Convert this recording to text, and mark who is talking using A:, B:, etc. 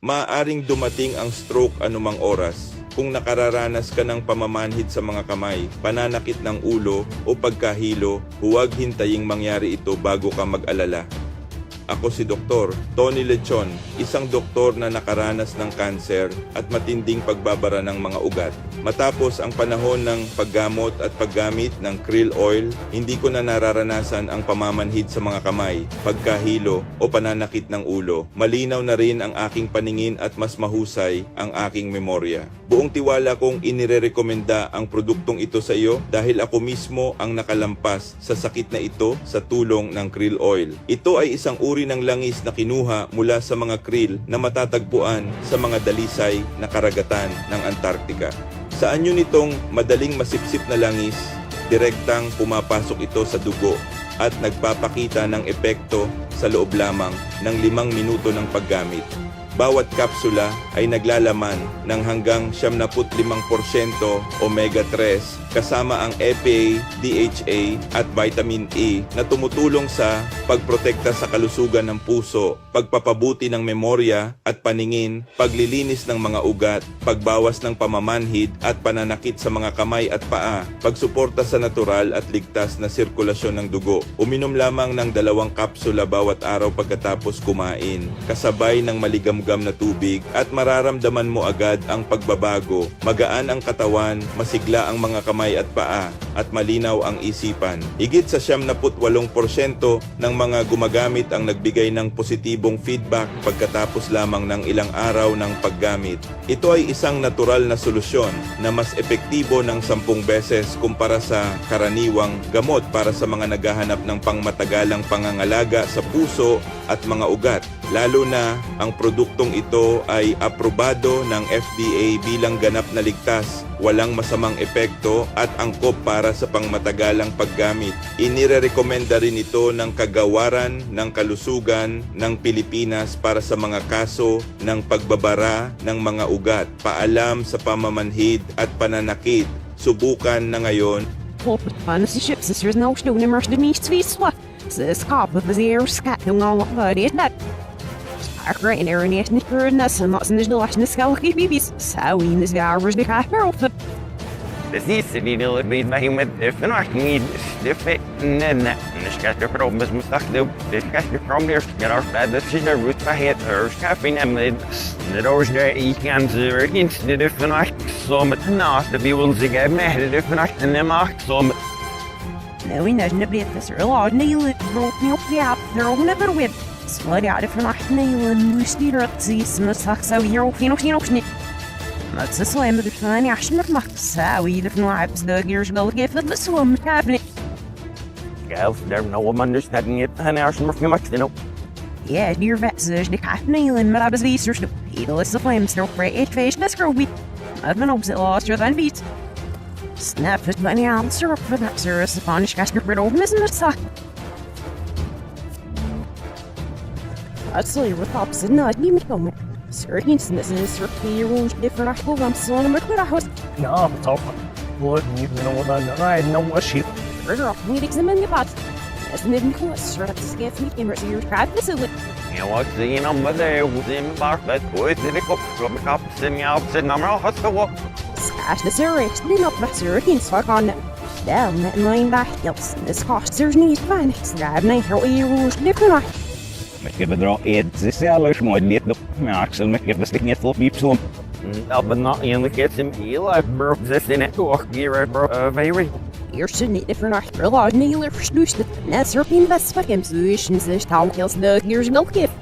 A: Maaaring dumating ang stroke anumang oras. Kung nakararanas ka ng pamamanhid sa mga kamay, pananakit ng ulo o pagkahilo, huwag hintaying mangyari ito bago ka mag-alala. Ako si Dr. Tony Lechon, isang doktor na nakaranas ng kanser at matinding pagbabara ng mga ugat. Matapos ang panahon ng paggamot at paggamit ng krill oil, hindi ko na nararanasan ang pamamanhid sa mga kamay, pagkahilo o pananakit ng ulo. Malinaw na rin ang aking paningin at mas mahusay ang aking memorya. Buong tiwala kong inirerekomenda ang produktong ito sa iyo dahil ako mismo ang nakalampas sa sakit na ito sa tulong ng krill oil. Ito ay isang uri ng langis na kinuha mula sa mga krill na matatagpuan sa mga dalisay na karagatan ng Antarctica. Sa anyo nitong madaling masipsip na langis, direktang pumapasok ito sa dugo at nagpapakita ng epekto sa loob lamang ng 5 minuto ng paggamit. Bawat kapsula ay naglalaman ng hanggang 75% omega-3 kasama ang EPA, DHA at vitamin E na tumutulong sa pagprotekta sa kalusugan ng puso, pagpapabuti ng memorya at paningin, paglilinis ng mga ugat, pagbawas ng pamamanhid at pananakit sa mga kamay at paa, pagsuporta sa natural at ligtas na sirkulasyon ng dugo. Uminom lamang ng 2 kapsula bawat araw pagkatapos kumain, kasabay ng maligamgam na tubig at mararamdaman mo agad ang pagbabago. Magaan ang katawan, masigla ang mga kamay at paa at malinaw ang isipan. Higit sa 78% ng mga gumagamit ang nagbigay ng positibong feedback pagkatapos lamang ng ilang araw ng paggamit. Ito ay isang natural na solusyon na mas epektibo ng 10 beses kumpara sa karaniwang gamot para sa mga naghahanap ng pangmatagalang pangangalaga sa puso at mga ugat. Lalo na ang produktong ito ay aprobado ng FDA bilang ganap na ligtas, walang masamang epekto at angkop para sa pangmatagalang paggamit. Inirerekomenda rin ito ng Kagawaran ng Kalusugan ng Pilipinas para sa mga kaso ng pagbabara ng mga ugat, paalam sa pamamanhid at pananakit. Subukan na ngayon.
B: Precis, det är det med himmet för något det fetnen ska det problems mustaqbil det ska det problem get our bad this is a root by head or caffeine and the doors there you can do against the different so much not the people to get mad the different and them so
C: ناوي نبريد تسر العاد نيل روحني وفيها ضربنا برويد سوالي عارف نحن نيل نشتي رقصي سمسخ سوي روحين وحين ما تسوي مدري ثاني عشان ما تساوي دفنوا عبس دقيرش قال كيف تسوي مكابني
B: Girls, there no one understanding it and I should much you know
C: يا دير فاسج ديك عفني لما لابس بيسرش إذا لسه فاهم سنو فريق فيش بس كروبي أدمن أوبس الأسر ذان بيت Snappet money answer for that service upon Shkasker Brittle Miss Suck. Actually, with pops and not even home. Certain instances for the rules different. I'm so on a house.
D: No, I'm talking. What you know what I know what she.
C: Further off, we examine the pot. As an even course, sort of scaff me in your crowd facility.
B: you know what the number there was in bar but with the cup from the cup sitting out sitting on our hospital
C: Scash the series, clean up my certain spark on it. Down that line back, yes, this cost there's need fine. Grab my hair rules different.
D: Mycket bra. Det ser alla småligt upp med axeln. Mycket bestäckningar för pipsom.
B: but not enligt ett som hela bro this in it och gear bro very
C: You're sitting different after a lot of nailer for snooze. That's certain best fucking solutions. This town kills the years milk gift.